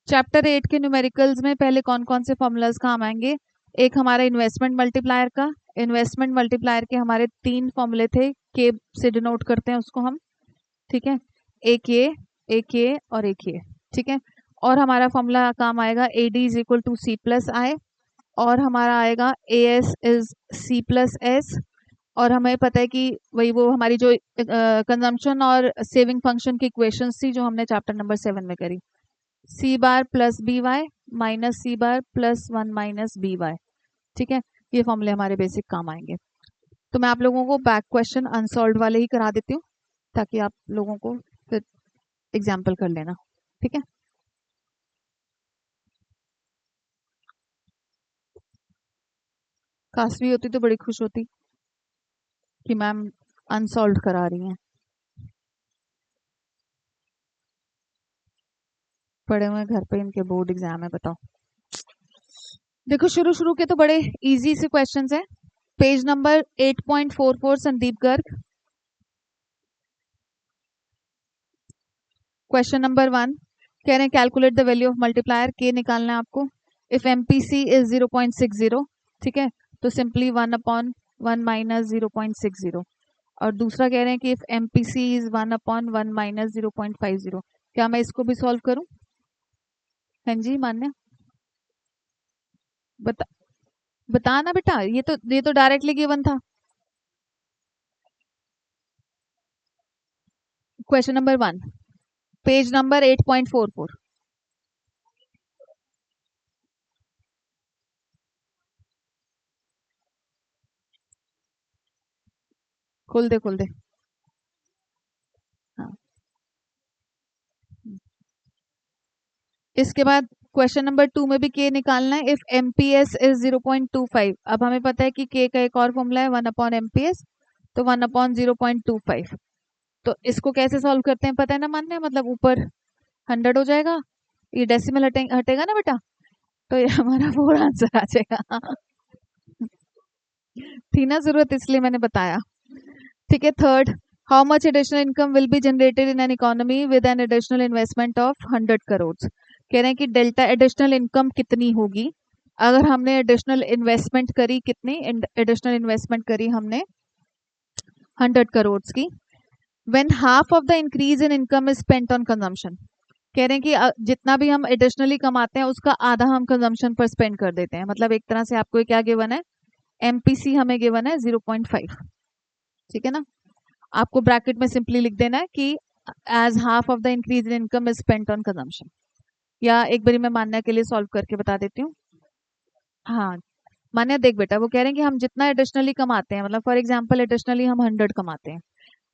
Chapter 8 के numericals में पहले कौन कौन से फॉर्मूलाज काम आएंगे? एक हमारा इन्वेस्टमेंट मल्टीप्लायर का, इन्वेस्टमेंट मल्टीप्लायर के हमारे 3 फॉर्मूले थे, के से डिनोट करते हैं उसको हम, ठीक है, एक ये और एक ये, ठीक है। और हमारा फॉर्मूला काम आएगा AD is equal to C plus I, और हमारा आएगा AS is C plus S, और हमें पता है कि वही वो हमारी जो कंजम्पशन और सेविंग फंक्शन की इक्वेशंस थी जो हमने चैप्टर नंबर 7 में करी, C bar plus BY minus C bar plus 1 minus BY, ठीक है। ये फॉर्मूले हमारे बेसिक काम आएंगे। तो मैं आप लोगों को बैक क्वेश्चन अनसॉल्व वाले ही करा देती हूँ ताकि आप लोगों को फिर एग्जाम्पल कर लेना, ठीक है। काशवी होती तो बड़ी खुश होती कि मैम अनसॉल्व करा रही हैं। पड़े हुए घर पे इनके बोर्ड एग्जाम है, बताओ। देखो शुरू शुरू के तो बड़े इजी से क्वेश्चंस हैं। Page number 8.44 Sandeep Garg, question number 1 कह रहे हैं calculate the value of multiplier, के निकालना है आपको। इफ MPC इज 0.60, ठीक है, तो सिंपली 1/1 माइनस 0.60। और दूसरा कह रहे हैं कि इफ MPC इज 1/1 माइनस 0.50, क्या मैं इसको भी सॉल्व करूं? हाँ जी मान्य, बता बताना बेटा, ये तो डायरेक्टली गिवन था। Question number 1, page number 8.44। खोल दे। हाँ, इसके बाद क्वेश्चन नंबर 2 में भी के निकालना है। इफ MPS इज 0.25, अब हमें पता है कि के का एक और फॉर्मूला है 1/MPS, तो 1/0.25। तो इसको कैसे सॉल्व करते हैं पता है ना मान्य, मतलब ऊपर 100 हो जाएगा, ये डेसिमल हटेगा ना बेटा, तो ये हमारा पूरा आंसर आ जाएगा। थी ना जरूरत, इसलिए मैंने बताया, ठीक है। Third, how much additional income will be generated in an economy with an additional investment of 100 crore. कह रहे हैं कि डेल्टा एडिशनल इनकम कितनी होगी अगर हमने एडिशनल इन्वेस्टमेंट करी, कितनी एडिशनल इन्वेस्टमेंट करी हमने 100 करोड़ की, when half of the increase in income is spent on consumption. कह रहे हैं कि जितना भी हम एडिशनली कमाते हैं उसका आधा हम कंजम्पशन पर स्पेंड कर देते हैं। मतलब एक तरह से आपको क्या गिवन है, MPC हमें गिवन है 0.5, ठीक है ना। आपको ब्रैकेट में सिंपली लिख देना है कि as half of the increase in income is spent on consumption. या एक बारी मैं मान्या के लिए सॉल्व करके बता देती हूँ। हाँ मान्या देख बेटा, वो कह रहे हैं कि हम जितना एडिशनली कमाते हैं, मतलब फॉर एग्जांपल एडिशनली हम 100 कमाते हैं,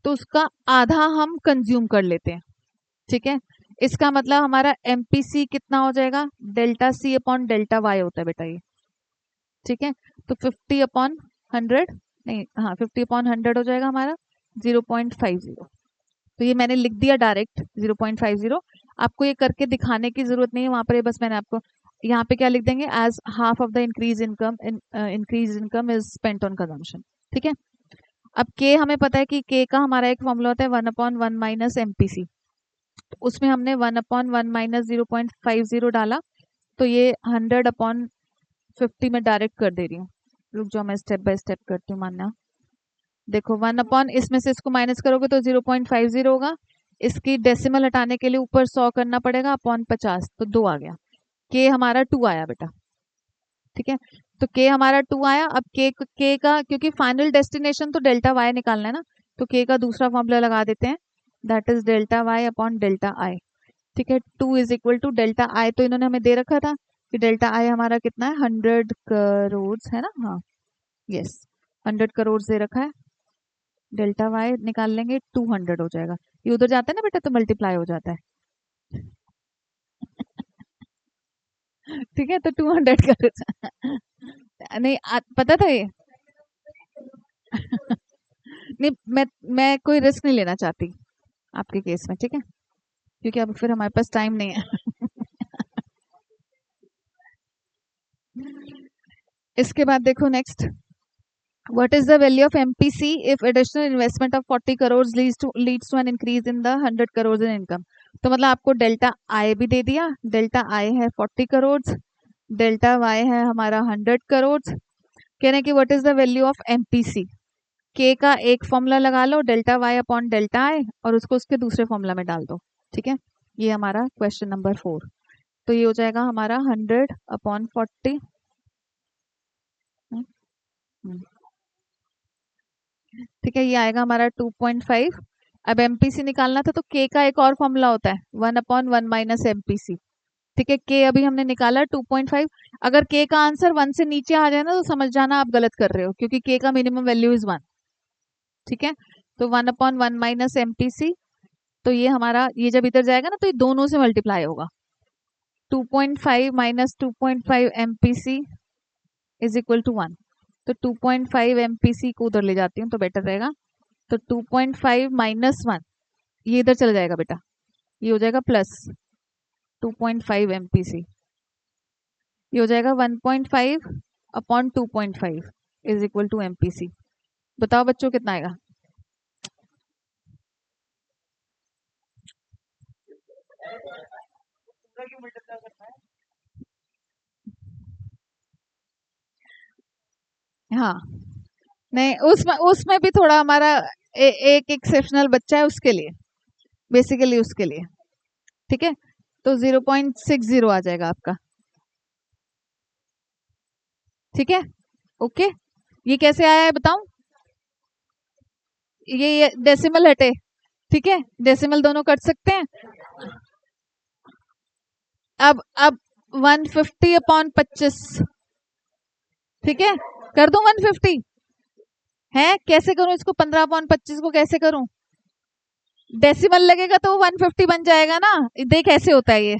तो उसका आधा हम कंज्यूम कर लेते हैं, ठीक है। इसका मतलब हमारा MPC कितना हो जाएगा, delta C upon delta Y होता है बेटा ये, ठीक है। तो 50/100, नहीं हाँ 50/100 हो जाएगा हमारा 0.50। तो ये मैंने लिख दिया डायरेक्ट 0.50। आपको ये करके दिखाने की जरूरत नहीं है वहां पर, बस मैंने आपको यहाँ पे क्या लिख देंगे, as half of the increase income is spent on consumption, ठीक है। अब के हमें पता है कि के का हमारा एक फॉर्मूला होता है 1/1 माइनस MPC, तो उसमें हमने 1/1 माइनस 0.50 डाला, तो ये 100/50 में डायरेक्ट कर दे रही हूँ। रुक जाओ मैं स्टेप बाय स्टेप करती हूँ मानना। देखो 1/, इसमें से इसको माइनस करोगे तो 0.50 होगा, इसकी डेसिमल हटाने के लिए ऊपर 100 करना पड़ेगा अपॉन 50, तो 2 आ गया। के हमारा 2 आया बेटा, ठीक है। तो के हमारा 2 आया। अब के का क्योंकि फाइनल डेस्टिनेशन तो डेल्टा वाई निकालना है ना, तो के का दूसरा फॉर्मूला लगा देते हैं, that is delta Y upon delta I, ठीक है। 2 is equal to delta I, तो इन्होंने हमें दे रखा था कि डेल्टा आई हमारा कितना है 100 करोड़ है ना, हाँ यस 100 करोड़ दे रखा है। डेल्टा वाई निकाल लेंगे 200 हो जाएगा, ये उधर जाता है ना बेटा तो मल्टीप्लाई हो जाता है, ठीक है। तो 200 करोड़ नहीं पता था ये। नहीं मैं कोई रिस्क नहीं लेना चाहती आपके केस में, ठीक है, क्योंकि अब फिर हमारे पास टाइम नहीं है। इसके बाद देखो next, what is the value of MPC if additional investment of 40 crores leads to an increase in the 100 crores in income। तो मतलब आपको डेल्टा आई भी दे दिया, डेल्टा आई है 40 करोड़, डेल्टा वाई है हमारा 100 करोड़। कहने की what is the value of MPC, के का एक फॉर्मूला लगा लो delta Y upon delta I और उसको उसके दूसरे फॉर्मूला में डाल दो। ठीक है, ये हमारा क्वेश्चन नंबर 4। तो ये हो जाएगा हमारा 100/40। ठीक है, ये आएगा हमारा 2.5। अब एमपीसी निकालना था तो के का एक और फॉर्मूला होता है 1/1 माइनस एमपीसी। ठीक है, के अभी हमने निकाला 2.5। अगर के का आंसर 1 से नीचे आ जाए ना तो समझ जाना आप गलत कर रहे हो, क्योंकि के का मिनिमम वैल्यू इज 1। ठीक है, तो 1/1 माइनस एमपीसी, तो ये हमारा, ये जब इधर जाएगा ना तो ये दोनों से मल्टीप्लाई होगा। 2.5 minus 2.5 MPC is equal to 1। तो 2.5 एमपीसी को उधर ले जाती हूँ तो बेटर रहेगा। तो 2.5 माइनस 1, ये इधर चला जाएगा बेटा, ये हो जाएगा प्लस 2.5 एमपीसी, ये हो जाएगा 1.5 upon 2.5 is equal to MPC. बताओ बच्चों कितना आएगा? हाँ, नहीं उसमें उसमें भी थोड़ा हमारा एक एक्सेप्शनल बच्चा है उसके लिए, बेसिकली उसके लिए। ठीक है, तो 0.60 आ जाएगा आपका। ठीक है, ओके। ये कैसे आया है बताऊं? ये डेसिमल हटे। ठीक है, डेसिमल दोनों कट सकते हैं। अब 150/25। ठीक है, कर दूं 150? है कैसे करूं इसको? 15/25 को कैसे करूं? डेसिमल लगेगा तो 150 बन जाएगा ना। देख कैसे होता है ये,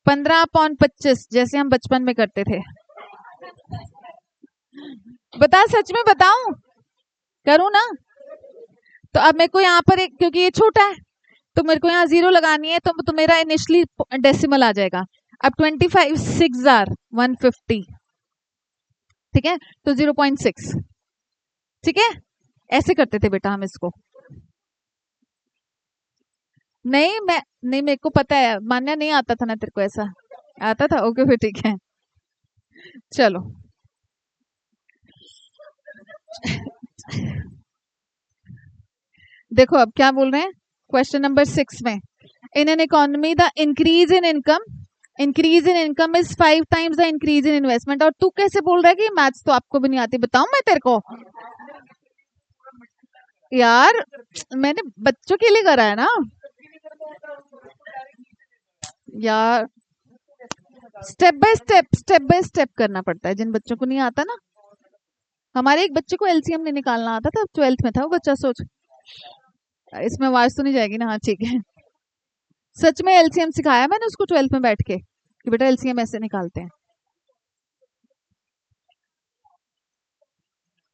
15/25 जैसे हम बचपन में करते थे। बता, सच में बताऊं? करूं ना? तो अब मेरे को यहाँ पर एक, क्योंकि ये छोटा है तो मेरे को यहाँ 0 लगानी है, तो मेरा इनिशियली डेसिमल आ जाएगा। अब 25 6 आर 150। ठीक है, तो 0.6। ठीक है, ऐसे करते थे बेटा हम इसको। नहीं मैं, नहीं मेरे को पता है, मान्य नहीं आता था ना तेरे को? ऐसा आता था? ओके फिर ठीक है, चलो। देखो अब क्या बोल रहे हैं क्वेश्चन नंबर 6 में, इन an economy the increase in income is 5 times the increase in investment. और तू कैसे बोल रहा है कि मैथ्स तो आपको भी नहीं आती? बताऊं मैं तेरे को? यार मैंने बच्चों के लिए करा है ना यार, स्टेप बाय स्टेप करना पड़ता है जिन बच्चों को नहीं आता ना। हमारे एक बच्चे को एलसीएम नहीं निकालना आता था, 12th में था वो बच्चा, सोच। इसमें आवाज तो नहीं जाएगी ना? हाँ ठीक है, सच में एलसीएम सिखाया मैंने उसको 12th में बैठ के कि बेटा एलसीएम ऐसे निकालते हैं।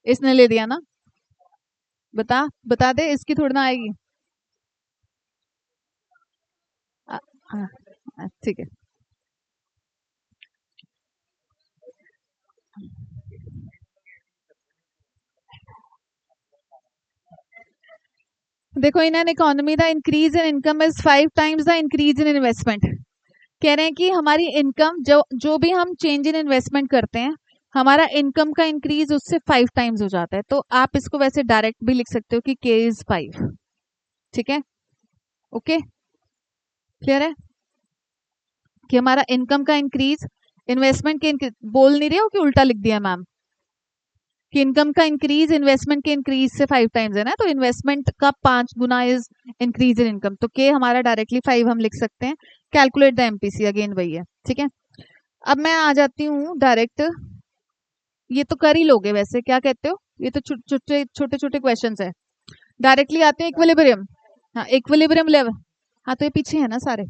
इसने ले दिया ना? बता बता दे, इसकी थोड़ी ना आएगी। हाँ, ठीक है। देखो, इन an economy the increase in income is 5 times the increase in investment. कह रहे हैं कि हमारी इनकम, जो जो भी हम चेंज इन इन्वेस्टमेंट करते हैं, हमारा इनकम का इंक्रीज उससे 5 टाइम्स हो जाता है। तो आप इसको वैसे डायरेक्ट भी लिख सकते हो कि के इज 5। ठीक है, ओके, क्लियर है कि हमारा इनकम का इंक्रीज इन्वेस्टमेंट के increase, बोल नहीं रहे हो कि उल्टा लिख दिया मैम? कि इनकम का इंक्रीज इन्वेस्टमेंट के इंक्रीज से 5 टाइम्स है ना, तो इन्वेस्टमेंट का 5 गुना इज इंक्रीज इन इनकम। तो के हमारा डायरेक्टली 5 हम लिख सकते हैं। कैलकुलेट द एमपीसी, अगेन वही है। ठीक है, अब मैं आ जाती हूँ डायरेक्ट, ये तो कर ही लोगे वैसे, क्या कहते हो? ये तो छोटे छोटे छोटे क्वेश्चन है। डायरेक्टली आते हैं इक्विलिब्रियम। हाँ, इक्विलिब्रियम लेवल। हाँ तो ये पीछे है ना सारे,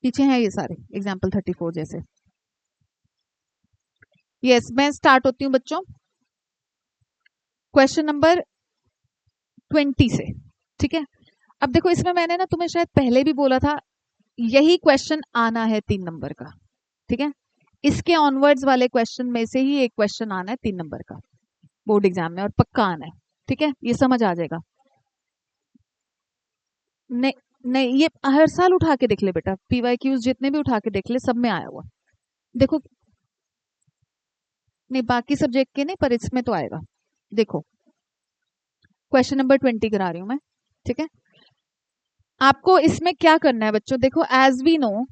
पीछे हैं ये सारे एग्जाम्पल 34 जैसे। यस, मैं स्टार्ट होती हूँ बच्चों क्वेश्चन नंबर 20 से। ठीक है, अब देखो इसमें मैंने ना तुम्हें शायद पहले भी बोला था, यही क्वेश्चन आना है 3 नंबर का। ठीक है, इसके ऑनवर्ड्स वाले क्वेश्चन में से ही एक क्वेश्चन आना है 3 नंबर का बोर्ड एग्जाम में, और पक्का आना है। ठीक है, ये समझ आ जाएगा। नहीं, नहीं, ये हर साल उठा के देख ले बेटा, पीवाईक्यूज जितने भी उठा के देख ले, सब में आया हुआ। देखो, नहीं बाकी सब्जेक्ट के नहीं, पर इसमें तो आएगा। देखो, क्वेश्चन नंबर 20 करा रही हूं मैं, ठीक है। आपको इसमें क्या करना है बच्चों, देखो एज वी नो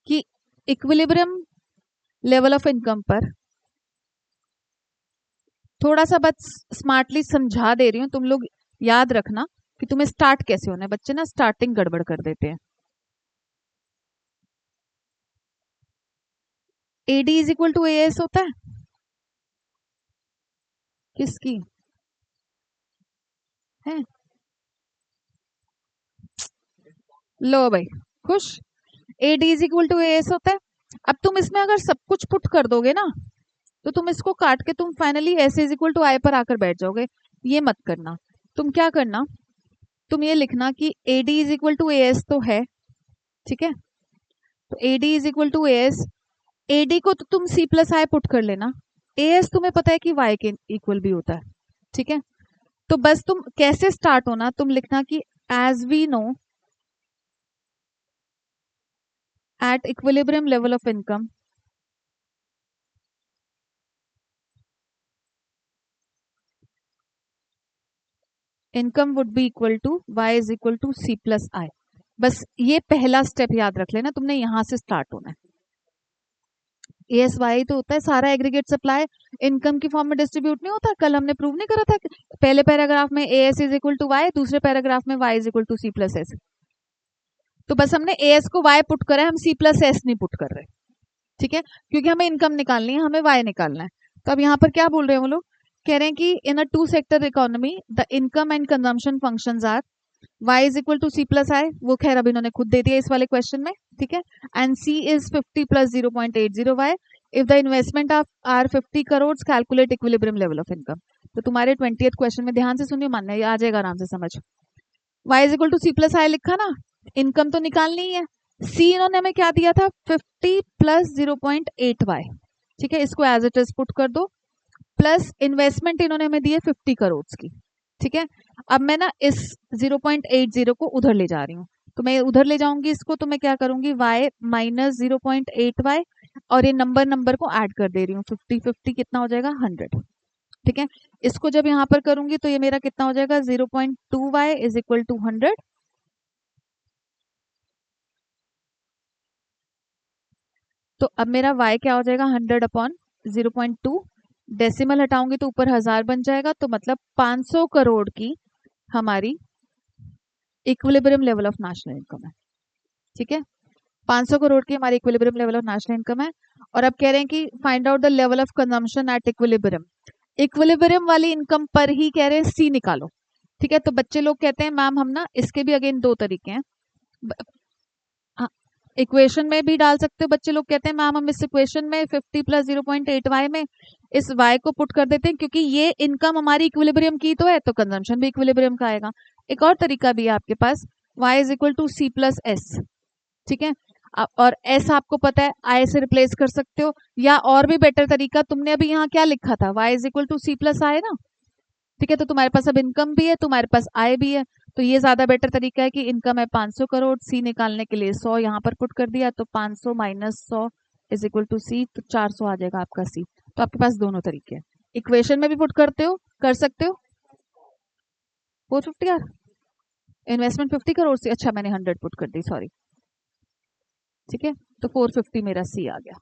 कि इक्विलिब्रियम लेवल ऑफ इनकम पर, थोड़ा सा बस स्मार्टली समझा दे रही हूँ, तुम लोग याद रखना कि तुम्हें स्टार्ट कैसे होना है। बच्चे ना स्टार्टिंग गड़बड़ कर देते हैं। AD is equal to A S होता है किसकी है? लो भाई, खुश। AD is equal to A S होता है। अब तुम इसमें अगर सब कुछ पुट कर दोगे ना, तो तुम इसको काट के तुम finally S is equal to I पर आकर बैठ जाओगे। ये मत करना। तुम क्या करना, तुम ये लिखना कि AD is equal to A S तो है, ठीक है। तो AD is equal to A S, AD को तो तुम सी प्लस आई पुट कर लेना, ए एस तुम्हें पता है कि वाई के इक्वल भी होता है, ठीक है। तो बस तुम कैसे स्टार्ट होना, तुम लिखना कि as we know at equilibrium level of income, income would be equal to Y is equal to C plus I. बस ये पहला स्टेप याद रख लेना, तुमने यहां से स्टार्ट होना है। एस वाई तो होता है सारा एग्रीगेट सप्लाई, इनकम की फॉर्म में डिस्ट्रीब्यूट नहीं होता, कल हमने प्रूव नहीं करा था कि पहले पैराग्राफ में A S is equal to Y, दूसरे पैराग्राफ में Y is equal to C plus S. तो बस हमने ए एस को वाई पुट करा है, हम सी प्लस एस नहीं पुट कर रहे, ठीक है, क्योंकि हमें इनकम निकालनी है, हमें वाई निकालना है। तो अब यहाँ पर क्या बोल रहे हैं वो लोग, कह रहे हैं कि in a two sector economy the income and consumption functions are y is equal to C plus I, वो खैर अभी इन्होंने खुद दे दिया इस वाले क्वेश्चन में, ठीक है। And c is 50 plus 0.80 y if the investment of R 50 crore calculate equilibrium level of income. तो तुम्हारे 20th क्वेश्चन में ध्यान से सुनिए, मानना ये आ जाएगा आराम से समझ। y is equal to C plus I लिखा ना, इनकम तो निकालनी ही है। c इन्होंने हमें क्या दिया था, 50 प्लस 0.8y, ठीक है, इसको एज इट इज पुट कर दो, प्लस इन्वेस्टमेंट इन्होंने हमें दी है 50 करोड़ की, ठीक है। अब मैं ना इस 0.80 को उधर ले जा रही हूँ, तो मैं उधर ले जाऊंगी इसको, तो मैं क्या करूंगी, y माइनस 0.8y, और ये नंबर नंबर को ऐड कर दे रही हूँ, 50 50 कितना हो जाएगा 100, ठीक है। इसको जब यहाँ पर करूंगी तो ये मेरा कितना हो जाएगा, 0.2y इज इक्वल टू 100। तो अब मेरा y क्या हो जाएगा, 100 अपॉन 0.2, डेसिमल हटाऊंगी तो ऊपर 1000 बन जाएगा, तो मतलब 500 करोड़ की हमारी equilibrium level of national income है, ठीक है। 500 करोड़ की हमारी equilibrium level of national income है। और अब कह रहे हैं कि find out the level of consumption at equilibrium, equilibrium वाली इनकम पर ही कह रहे हैं सी निकालो, ठीक है। तो बच्चे लोग कहते हैं मैम हम ना, इसके भी अगेन दो तरीके हैं, इक्वेशन में भी डाल सकते हो। बच्चे लोग कहते हैं मैम हम इस इक्वेशन में 50 प्लस 0.8y में इस y को पुट कर देते हैं, क्योंकि ये इनकम हमारी इक्विलिब्रियम की तो है, तो कंजम्पशन भी इक्विलिब्रियम का आएगा। एक और तरीका भी है आपके पास, y is equal to C plus S, ठीक है। और s आपको पता है i से रिप्लेस कर सकते हो, या और भी बेटर तरीका, तुमने अभी यहाँ क्या लिखा था, y is equal to C plus I ना, ठीक है। तो तुम्हारे पास अब इनकम भी है, तुम्हारे पास आय भी है, तो ये ज्यादा बेटर तरीका है कि इनकम है 500 करोड़, सी निकालने के लिए 100 यहाँ पर पुट कर दिया, तो 500 माइनस 100 इज इक्वल टू सी, तो 400 आ जाएगा आपका सी। तो आपके पास दोनों तरीके हैं, इक्वेशन में भी पुट करते हो, कर सकते हो। 450 यार, इन्वेस्टमेंट 50 करोड़ से, अच्छा मैंने 100 पुट कर दी, सॉरी, ठीक है। तो 450 मेरा सी आ गया,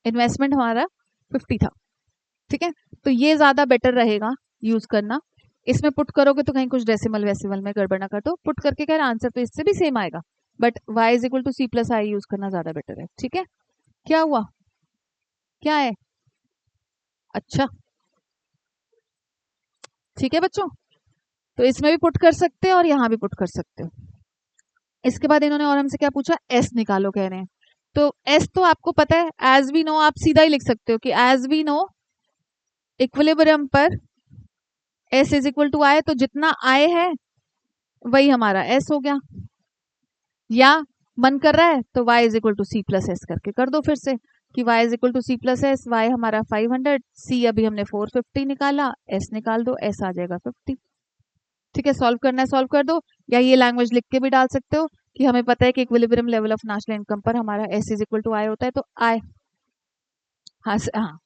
इन्वेस्टमेंट हमारा 50 था, ठीक है। तो ये ज्यादा बेटर रहेगा यूज करना। इसमें पुट करोगे तो कहीं कुछ डेसिमल वेसिमल में गड़बड़ ना कर दो, पुट करके क्या आंसर तो इससे भी सेम आएगा, but y is equal to C plus I use करना ज्यादा बेटर है, ठीक है। क्या हुआ, क्या है, अच्छा, ठीक है बच्चों। तो इसमें भी पुट कर सकते हो और यहाँ भी पुट कर सकते हो। इसके बाद इन्होंने और हमसे क्या पूछा, s निकालो कह रहे हैं। तो s तो आपको पता है, एज वी नो, आप सीधा ही लिख सकते हो कि एज वी नो इक्विलिब्रियम पर s इज इक्वल टू आई, तो जितना i है वही हमारा s हो गया, या मन कर रहा है तो y is equal to C plus S करके कर दो फिर से, कि y is equal to C plus S, Y हमारा 500, c अभी हमने 450 निकाला, s निकाल दो, s आ जाएगा 50। ठीक है, सॉल्व करना है सॉल्व कर दो, या ये लैंग्वेज लिख के भी डाल सकते हो कि हमें पता है कि equilibrium level of national income पर हमारा S is equal to I होता है, तो आई, हाँ हाँ,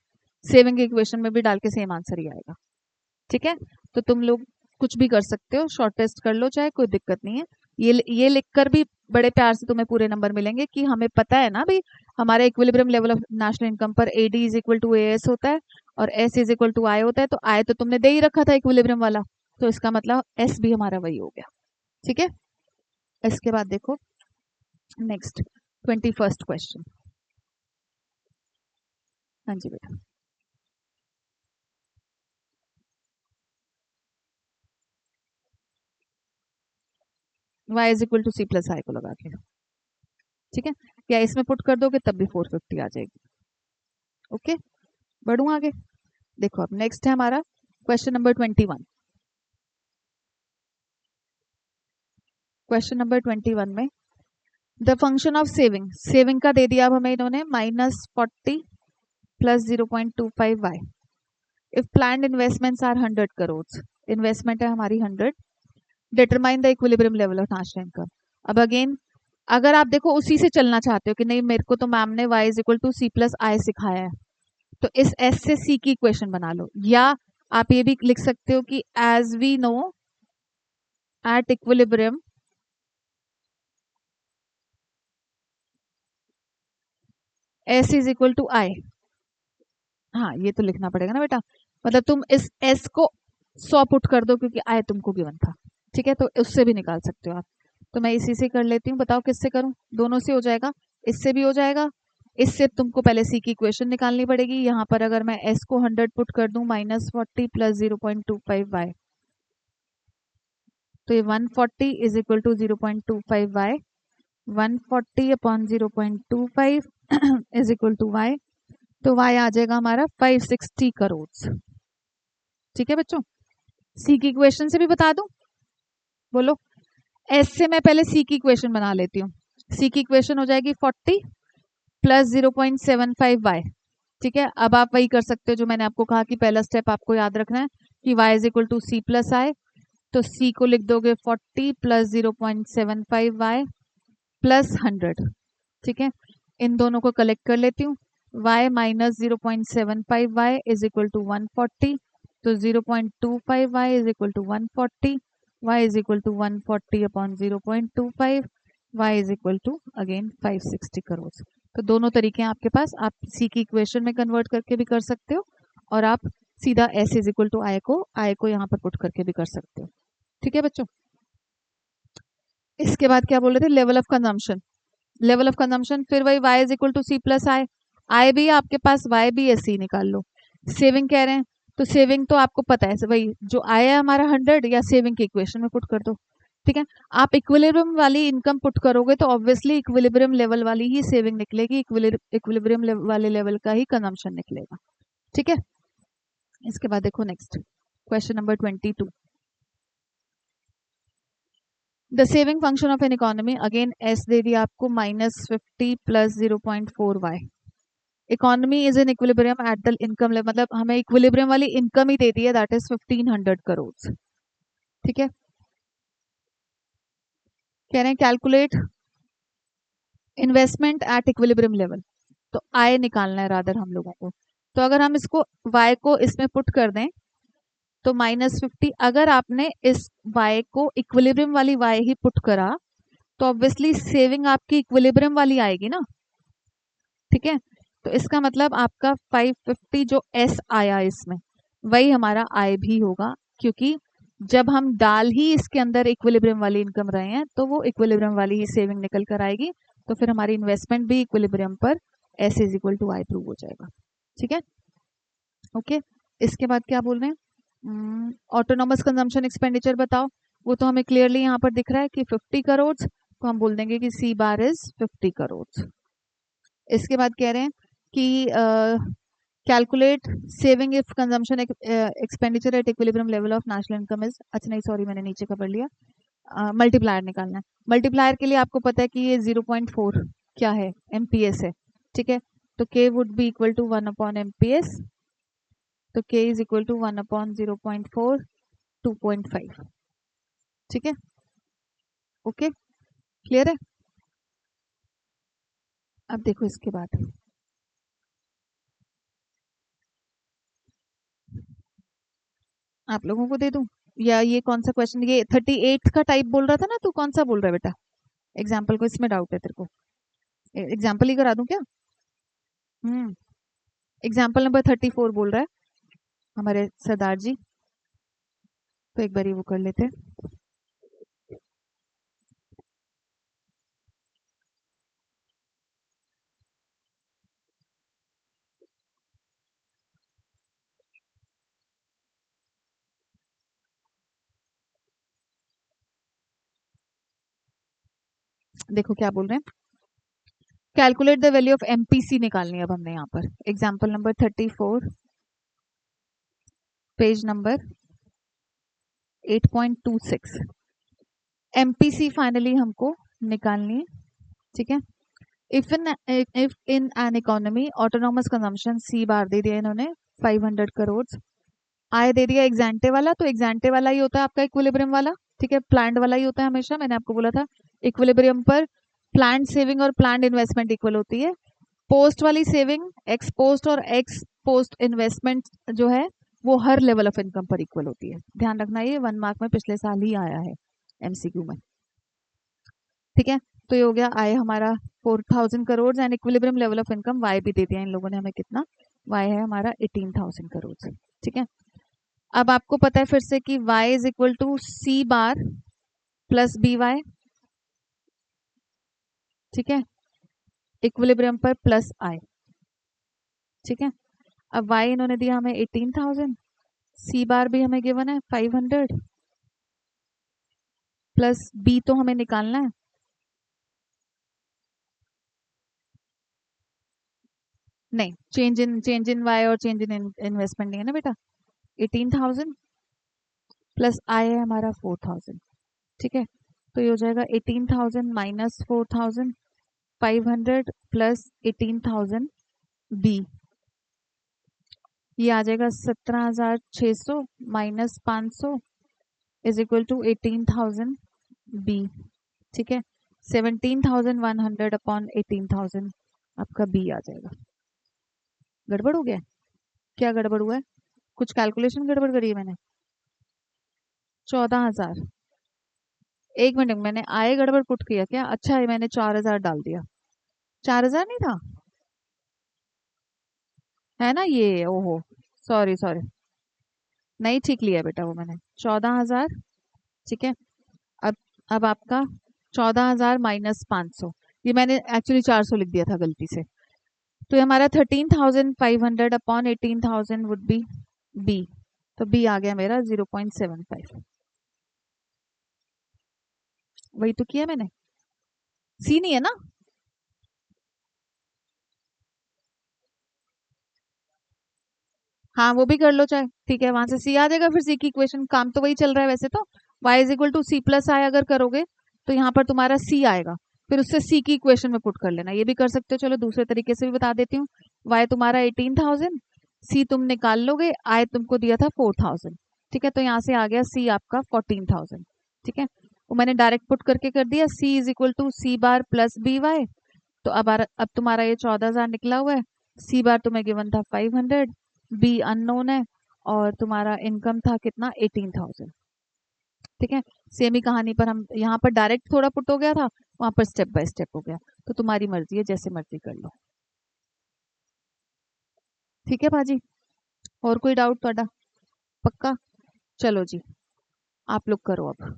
सेविंग इक्वेशन में भी डाल के सेम आंसर ही आएगा। ठीक है, तो तुम लोग कुछ भी कर सकते हो, शॉर्ट टेस्ट कर लो चाहे, कोई दिक्कत नहीं है। ये लिखकर भी बड़े प्यार से तुम्हें पूरे नंबर मिलेंगे कि हमें पता है ना भाई हमारे equilibrium level of national income पर AD is equal to AS होता है और S is equal to I होता है, तो आई तो तुमने दे ही रखा था इक्विलिब्रियम वाला, तो इसका मतलब एस भी हमारा वही हो गया। ठीक है, इसके बाद देखो नेक्स्ट 21st क्वेश्चन। हाँ जी बेटा, y is equal to C plus I को लगा के, ठीक है, या इसमें पुट कर दोगे तब भी 450 आ जाएगी। ओके, बढ़ू आगे। देखो अब नेक्स्ट है हमारा क्वेश्चन नंबर 21। क्वेश्चन नंबर 21 में the function of saving, saving का दे दिया अब हमें इन्होंने -40 plus 0.25y। If planned investments are 100 crore, investment है हमारी 100, determine the equilibrium level of national income. अब अगेन अगर आप देखो उसी से चलना चाहते हो कि नहीं मेरे को तो मैम ने y is equal to C plus I सिखाया है, तो इस s से c की इक्वेशन बना लो, या आप ये भी लिख सकते हो कि as we know at equilibrium s is equal to I. हाँ ये तो लिखना पड़ेगा ना बेटा, मतलब तुम इस s को 100 पुट कर दो क्योंकि आई तुमको गिवन था। ठीक है, तो उससे भी निकाल सकते हो आप, तो मैं इसी से कर लेती हूँ, बताओ किससे करूँ, दोनों से हो जाएगा, इससे भी हो जाएगा, इससे तुमको पहले सी की इक्वेशन निकालनी पड़ेगी। यहाँ पर अगर मैं s को 100 पुट कर दूं -40 प्लस 0.25y, तो ये 140 is equal to 0.25y, 140 upon 0.25 is equal to y, तो y आ जाएगा हमारा 560 करोड़। ठीक है बच्चों, सी की इक्वेशन से भी बता दूं, बोलो, एस से मैं पहले सी की इक्वेशन बना लेती हूँ। सी की इक्वेशन हो जाएगी 40 प्लस 0.75y। ठीक है, अब आप वही कर सकते हो जो मैंने आपको कहा कि पहला स्टेप आपको याद रखना है कि y is equal to C plus I, तो c को लिख दोगे 40 प्लस 0.75y प्लस 100। ठीक है, इन दोनों को कलेक्ट कर लेती हूँ, y minus 0.75y is equal to 140, तो 0.25y is equal to 140, y is equal to 140 upon 0.25, y is equal to again 560 crore. तो दोनों तरीके हैं आपके पास, आप सी की इक्वेशन में कन्वर्ट करके भी कर सकते हो और आप सीधा s इज इक्वल टू आई को यहाँ पर पुट करके भी कर सकते हो। ठीक है बच्चों, इसके बाद क्या बोल रहे थे, level of consumption, level of consumption फिर वही y is equal to C plus I, I भी है आपके पास, y भी है, सी निकाल लो। सेविंग कह रहे हैं तो सेविंग तो आपको पता है वही जो आया है हमारा 100, या सेविंग की इक्वेशन में पुट कर दो। ठीक है, आप इक्विलिब्रियम वाली इनकम पुट करोगे तो ऑब्वियसली इक्विलिब्रियम लेवल वाली ही सेविंग निकलेगी, इक्विलिब्रियम वाले लेवल का ही कंजम्पशन निकलेगा। ठीक है, इसके बाद देखो next question number 22। The saving function of an economy, again as दे दिया आपको -50 plus 0.4y। Economy is in equilibrium at the income level, मतलब हमें इक्विलिब्रियम वाली इनकम ही देती है, दैट इज 1500 करोड़। ठीक है, कह रहे हैं calculate investment at equilibrium level, तो आय निकालना है रादर हम लोगों को। तो अगर हम इसको y को इसमें पुट कर दें तो -50, अगर आपने इस y को इक्विलिब्रियम वाली y ही पुट करा तो ऑब्वियसली सेविंग आपकी इक्विलिब्रियम वाली आएगी ना। ठीक है, तो इसका मतलब आपका 550 जो s आया इसमें वही हमारा आय भी होगा, क्योंकि जब हम डाल ही इसके अंदर इक्विलिब्रियम वाली इनकम रहे हैं तो वो इक्विलिब्रियम वाली ही सेविंग निकल कर आएगी, तो फिर हमारी इन्वेस्टमेंट भी इक्विलिब्रियम पर s is equal to I prove हो जाएगा। ठीक है, ओके, इसके बाद क्या बोल रहे हैं, ऑटोनोमस कंजम्पशन एक्सपेंडिचर बताओ, वो तो हमें क्लियरली यहाँ पर दिख रहा है कि 50 करोड़, तो हम बोल देंगे कि सी बार इज 50 करोड़। इसके बाद कह रहे हैं कि calculate saving if consumption expenditure eight equilibrium level of national income is, अच्छा नहीं सॉरी मैंने नीचे का पढ़ लिया, मल्टीप्लायर निकालना है। मल्टीप्लायर के लिए आपको पता है कि ये 0.4 क्या है, एमपीएस है। ठीक है, तो k would be equal to 1 upon MPS, तो k is equal to 1 upon 0.4, 2.5। ठीक है, ओके, क्लियर है। अब देखो इसके बाद आप लोगों को दे दूं, या ये कौन सा क्वेश्चन, ये 38 का टाइप बोल रहा था ना, तू कौन सा बोल रहा है बेटा? एग्जाम्पल को, इसमें डाउट है तेरे को? एग्जाम्पल ही करा दूं क्या? हम्म, एग्जाम्पल नंबर 34 बोल रहा है हमारे सरदार जी, तो एक बार वो कर लेते हैं। देखो क्या बोल रहे हैं, calculate the value of MPC निकालनी है अब हमने यहाँ पर। Example number 34, page number 8.26, MPC finally हमको निकालनी है, ठीक है। If in an economy autonomous consumption C bar दे दिया इन्होंने 500 करोड़, आय दे दिया एग्जांटे वाला, तो एग्जांटे वाला ही होता है आपका इक्विलिब्रियम वाला, ठीक है, प्लान्ड वाला ही होता है हमेशा, मैंने आपको बोला था इक्विलिब्रियम पर प्लान्ड सेविंग और प्लान्ड इन्वेस्टमेंट इक्वल होती है। पोस्ट वाली सेविंग एक्स पोस्ट और एक्स पोस्ट इन्वेस्टमेंट जो है वो हर लेवल ऑफ इनकम पर इक्वल होती है, ध्यान रखना, ये 1 मार्क में पिछले साल ही आया है एमसीक्यू में, ठीक है। तो ये हो गया आय हमारा 4000 crore, and equilibrium level of income Y भी दे दिया इन लोगों ने हमें, कितना वाई है हमारा 18,000 करोड़, ठीक है। अब आपको पता है फिर से कि y is equal to C bar plus B Y, ठीक है, इक्विलिब्रियम पर प्लस आई, ठीक है। अब y इन्होंने दिया हमें 18,000, सी बार भी हमें गिवन है 500, प्लस b तो हमें निकालना है, नहीं, चेंज इन y और चेंज इन इन्वेस्टमेंट नहीं है ना बेटा। 18,000 प्लस आई है हमारा 4,000, ठीक है। तो ये हो जाएगा 18,000 माइनस 4,000, 500 प्लस 18,000 बी, ये आ जाएगा 17,600 minus 500 is equal to 18,000 B, ठीक है। 17,100 अपॉन 18,000 आपका बी आ जाएगा। गड़बड़ हो गया है? क्या गड़बड़ हुआ है? कुछ कैलकुलेशन गड़बड़ करी है मैंने? 14,000, एक मिनट, मैंने आए गड़बड़ पुट किया क्या? अच्छा है, मैंने 4,000 डाल दिया, 4,000 नहीं था, है ना ये, ओहो, सॉरी सॉरी, नहीं ठीक लिया बेटा वो मैंने, 14,000, ठीक है। अब अब आपका 14,000 माइनस 500, ये मैंने एक्चुअली 400 लिख दिया था गलती से, तो ये हमारा 13,500 अपॉन 18,000 वुड बी बी, तो बी आ गया मेरा 0.75, वही तो किया मैंने, सी नहीं है ना? हाँ वो भी कर लो चाहे, ठीक है, वहां से सी आ जाएगा, फिर सी की इक्वेशन, काम तो वही चल रहा है वैसे तो, y is equal to C plus I अगर करोगे तो यहाँ पर तुम्हारा सी आएगा, फिर उससे सी की इक्वेशन में पुट कर लेना, ये भी कर सकते हो, चलो दूसरे तरीके से भी बता देती हूँ। y तुम्हारा 18,000, सी तुम निकाल लोगे, आई तुमको दिया था 4,000, ठीक है, तो यहाँ से आ गया सी आपका 14,000, ठीक है, वो मैंने डायरेक्ट पुट करके कर दिया, C is equal to C bar plus B Y, तो अब तुम्हारा ये 14,000 निकला हुआ है, सी बार तुम्हें गिवन था 500, बी अननोन है, और तुम्हारा इनकम था कितना 18,000, ठीक है। सेम ही कहानी पर हम यहाँ पर डायरेक्ट थोड़ा पुट हो गया था, वहां पर स्टेप बाय स्टेप हो गया, तो तुम्हारी मर्जी है, जैसे मर्जी कर लो, ठीक है बाजी। और कोई डाउट थोड़ा? पक्का? चलो जी, आप लोग करो अब।